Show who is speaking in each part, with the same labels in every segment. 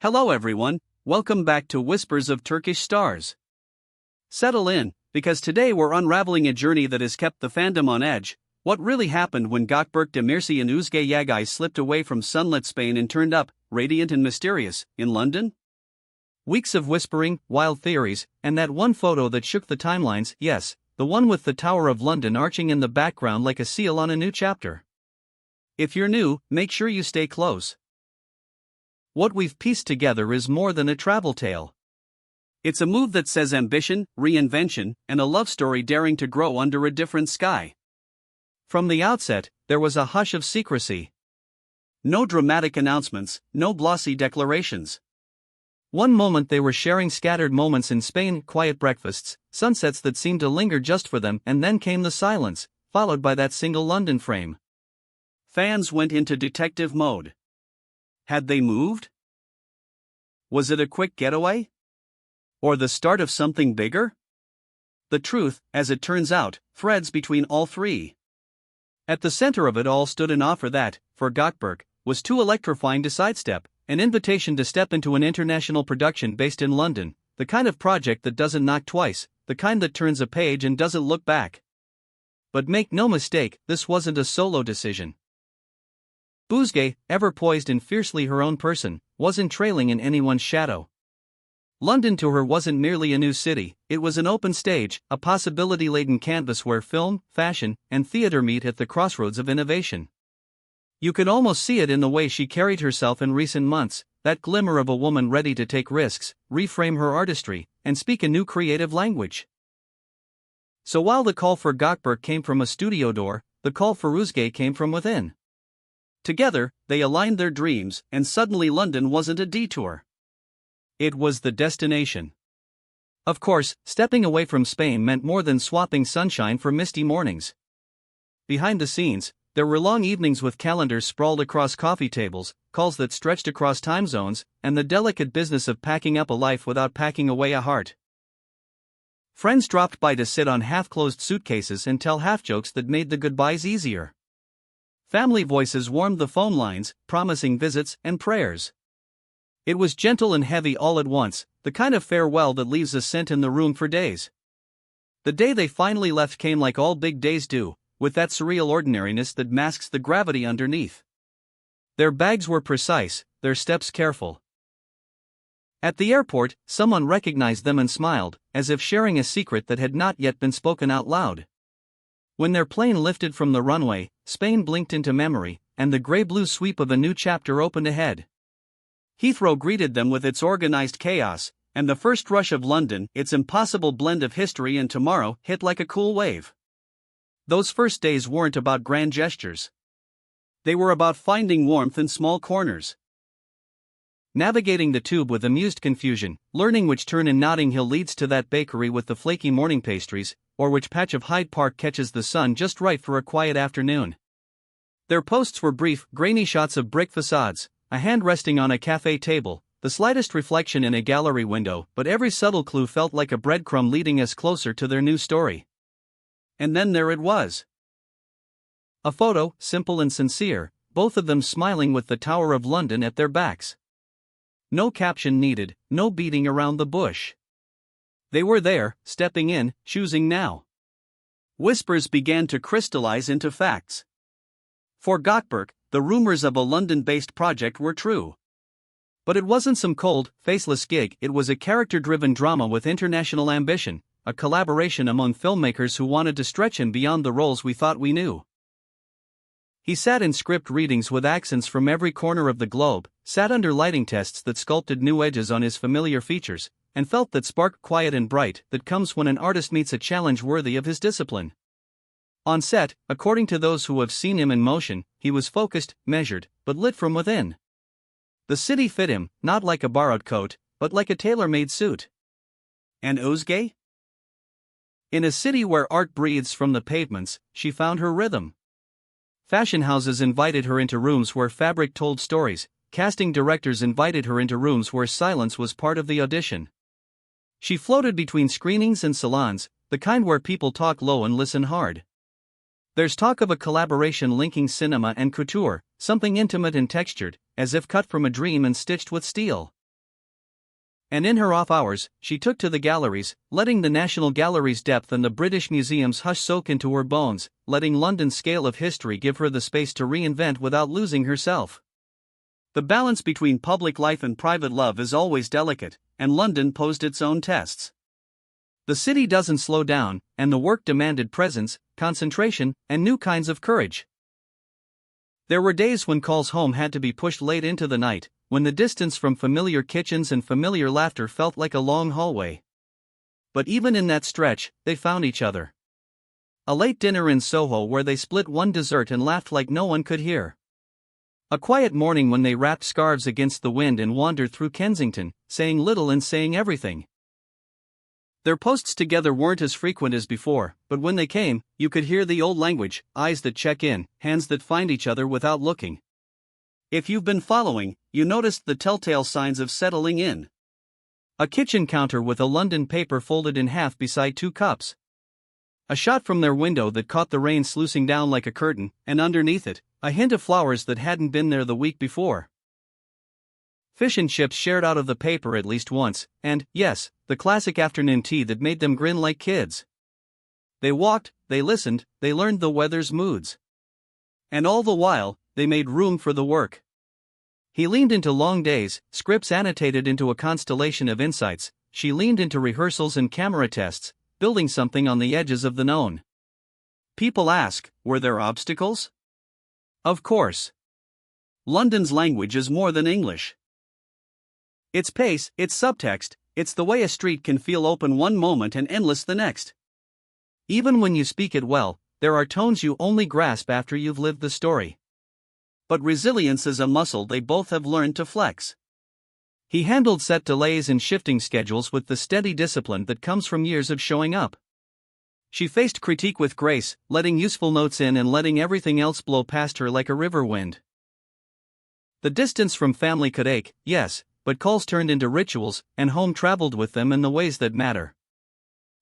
Speaker 1: Hello everyone, welcome back to Whispers of Turkish Stars. Settle in, because today we're unraveling a journey that has kept the fandom on edge. What really happened when Gökberk Demirci and Özge Yagay slipped away from sunlit Spain and turned up, radiant and mysterious, in London? Weeks of whispering, wild theories, and that one photo that shook the timelines, yes, the one with the Tower of London arching in the background like a seal on a new chapter. If you're new, make sure you stay close. What we've pieced together is more than a travel tale. It's a move that says ambition, reinvention, and a love story daring to grow under a different sky. From the outset, there was a hush of secrecy. No dramatic announcements, no glossy declarations. One moment they were sharing scattered moments in Spain, quiet breakfasts, sunsets that seemed to linger just for them, and then came the silence, followed by that single London frame. Fans went into detective mode. Had they moved? Was it a quick getaway? Or the start of something bigger? The truth, as it turns out, threads between all three. At the center of it all stood an offer that, for Gökberk, was too electrifying to sidestep, an invitation to step into an international production based in London, the kind of project that doesn't knock twice, the kind that turns a page and doesn't look back. But make no mistake, this wasn't a solo decision. Özge, ever poised and fiercely her own person, wasn't trailing in anyone's shadow. London to her wasn't merely a new city, it was an open stage, a possibility-laden canvas where film, fashion, and theater meet at the crossroads of innovation. You could almost see it in the way she carried herself in recent months, that glimmer of a woman ready to take risks, reframe her artistry, and speak a new creative language. So while the call for Gökberk came from a studio door, the call for Özge came from within. Together, they aligned their dreams, and suddenly London wasn't a detour. It was the destination. Of course, stepping away from Spain meant more than swapping sunshine for misty mornings. Behind the scenes, there were long evenings with calendars sprawled across coffee tables, calls that stretched across time zones, and the delicate business of packing up a life without packing away a heart. Friends dropped by to sit on half-closed suitcases and tell half-jokes that made the goodbyes easier. Family voices warmed the phone lines, promising visits and prayers. It was gentle and heavy all at once, the kind of farewell that leaves a scent in the room for days. The day they finally left came like all big days do, with that surreal ordinariness that masks the gravity underneath. Their bags were precise, their steps careful. At the airport, someone recognized them and smiled, as if sharing a secret that had not yet been spoken out loud. When their plane lifted from the runway, Spain blinked into memory, and the grey-blue sweep of a new chapter opened ahead. Heathrow greeted them with its organized chaos, and the first rush of London, its impossible blend of history and tomorrow, hit like a cool wave. Those first days weren't about grand gestures. They were about finding warmth in small corners. Navigating the tube with amused confusion, learning which turn in Notting Hill leads to that bakery with the flaky morning pastries, or which patch of Hyde Park catches the sun just right for a quiet afternoon. Their posts were brief, grainy shots of brick facades, a hand resting on a cafe table, the slightest reflection in a gallery window, but every subtle clue felt like a breadcrumb leading us closer to their new story. And then there it was. A photo, simple and sincere, both of them smiling with the Tower of London at their backs. No caption needed, no beating around the bush. They were there, stepping in, choosing now. Whispers began to crystallize into facts. For Gökberk, the rumors of a London-based project were true. But it wasn't some cold, faceless gig, it was a character-driven drama with international ambition, a collaboration among filmmakers who wanted to stretch him beyond the roles we thought we knew. He sat in script readings with accents from every corner of the globe, sat under lighting tests that sculpted new edges on his familiar features, and felt that spark quiet and bright that comes when an artist meets a challenge worthy of his discipline. On set, according to those who have seen him in motion, he was focused, measured, but lit from within. The city fit him, not like a borrowed coat, but like a tailor-made suit. And Özge? In a city where art breathes from the pavements, she found her rhythm. Fashion houses invited her into rooms where fabric told stories, casting directors invited her into rooms where silence was part of the audition. She floated between screenings and salons, the kind where people talk low and listen hard. There's talk of a collaboration linking cinema and couture, something intimate and textured, as if cut from a dream and stitched with steel. And in her off hours, she took to the galleries, letting the National Gallery's depth and the British Museum's hush soak into her bones, letting London's scale of history give her the space to reinvent without losing herself. The balance between public life and private love is always delicate, and London posed its own tests. The city doesn't slow down, and the work demanded presence, concentration, and new kinds of courage. There were days when calls home had to be pushed late into the night, when the distance from familiar kitchens and familiar laughter felt like a long hallway. But even in that stretch, they found each other. A late dinner in Soho where they split one dessert and laughed like no one could hear. A quiet morning when they wrapped scarves against the wind and wandered through Kensington, saying little and saying everything. Their posts together weren't as frequent as before, but when they came, you could hear the old language, eyes that check in, hands that find each other without looking. If you've been following, you noticed the telltale signs of settling in. A kitchen counter with a London paper folded in half beside 2 cups. A shot from their window that caught the rain sluicing down like a curtain, and underneath it, a hint of flowers that hadn't been there the week before. Fish and chips shared out of the paper at least once, and, yes, the classic afternoon tea that made them grin like kids. They walked, they listened, they learned the weather's moods. And all the while, they made room for the work. He leaned into long days, scripts annotated into a constellation of insights. She leaned into rehearsals and camera tests, building something on the edges of the known. People ask, were there obstacles? Of course. London's language is more than English. Its pace, its subtext, it's the way a street can feel open one moment and endless the next. Even when you speak it well, there are tones you only grasp after you've lived the story. But resilience is a muscle they both have learned to flex. He handled set delays and shifting schedules with the steady discipline that comes from years of showing up. She faced critique with grace, letting useful notes in and letting everything else blow past her like a river wind. The distance from family could ache, yes, but calls turned into rituals, and home traveled with them in the ways that matter.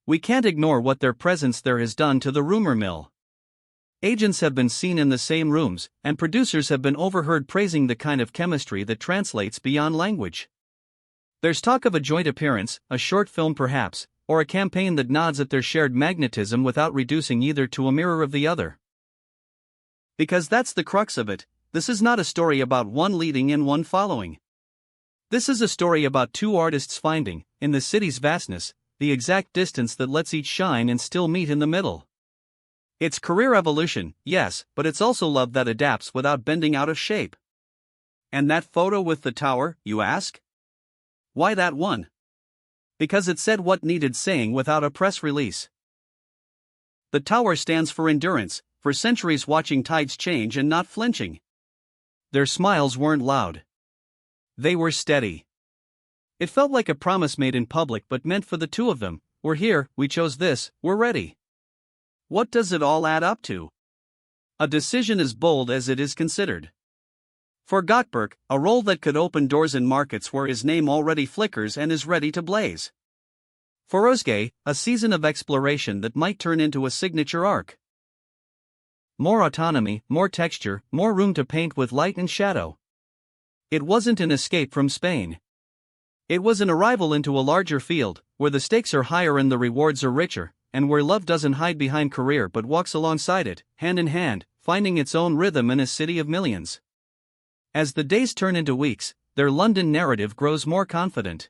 Speaker 1: We can't ignore what their presence there has done to the rumor mill. Agents have been seen in the same rooms, and producers have been overheard praising the kind of chemistry that translates beyond language. There's talk of a joint appearance, a short film perhaps, or a campaign that nods at their shared magnetism without reducing either to a mirror of the other. Because that's the crux of it, this is not a story about one leading and one following. This is a story about 2 artists finding, in the city's vastness, the exact distance that lets each shine and still meet in the middle. It's career evolution, yes, but it's also love that adapts without bending out of shape. And that photo with the tower, you ask? Why that one? Because it said what needed saying without a press release. The tower stands for endurance, for centuries watching tides change and not flinching. Their smiles weren't loud. They were steady. It felt like a promise made in public but meant for the 2 of them. We're here, we chose this, we're ready. What does it all add up to? A decision as bold as it is considered. For Gökberk, a role that could open doors in markets where his name already flickers and is ready to blaze. For Özge, a season of exploration that might turn into a signature arc. More autonomy, more texture, more room to paint with light and shadow. It wasn't an escape from Spain. It was an arrival into a larger field, where the stakes are higher and the rewards are richer, and where love doesn't hide behind career but walks alongside it, hand in hand, finding its own rhythm in a city of millions. As the days turn into weeks, their London narrative grows more confident.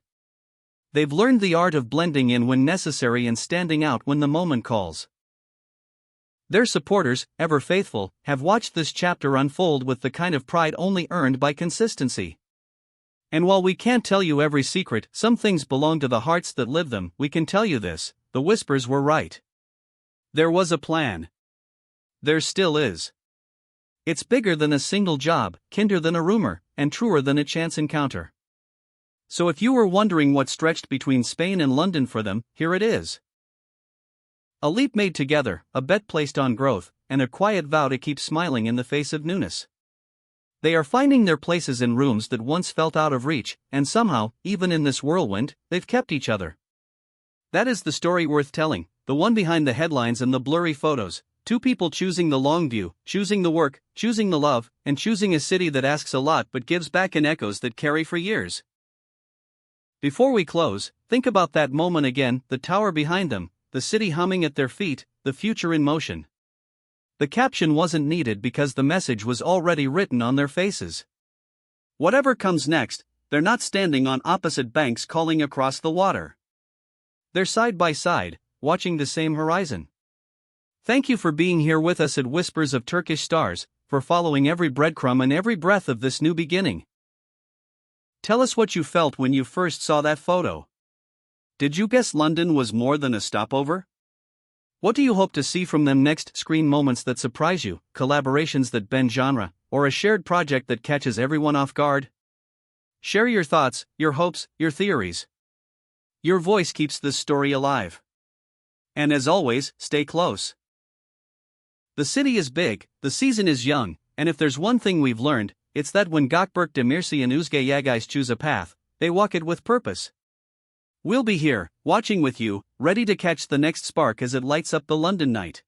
Speaker 1: They've learned the art of blending in when necessary and standing out when the moment calls. Their supporters, ever faithful, have watched this chapter unfold with the kind of pride only earned by consistency. And while we can't tell you every secret, some things belong to the hearts that live them, we can tell you this. The whispers were right. There was a plan. There still is. It's bigger than a single job, kinder than a rumor, and truer than a chance encounter. So if you were wondering what stretched between Spain and London for them, here it is. A leap made together, a bet placed on growth, and a quiet vow to keep smiling in the face of newness. They are finding their places in rooms that once felt out of reach, and somehow, even in this whirlwind, they've kept each other. That is the story worth telling, the one behind the headlines and the blurry photos. 2 people choosing the long view, choosing the work, choosing the love, and choosing a city that asks a lot but gives back in echoes that carry for years. Before we close, think about that moment again, the tower behind them, the city humming at their feet, the future in motion. The caption wasn't needed because the message was already written on their faces. Whatever comes next, they're not standing on opposite banks calling across the water. They're side by side, watching the same horizon. Thank you for being here with us at Whispers of Turkish Stars, for following every breadcrumb and every breath of this new beginning. Tell us what you felt when you first saw that photo. Did you guess London was more than a stopover? What do you hope to see from them next? Screen moments that surprise you, collaborations that bend genre, or a shared project that catches everyone off guard? Share your thoughts, your hopes, your theories. Your voice keeps this story alive. And as always, stay close. The city is big, the season is young, and if there's one thing we've learned, it's that when Gökberk Demirci and Özge Yagis choose a path, they walk it with purpose. We'll be here, watching with you, ready to catch the next spark as it lights up the London night.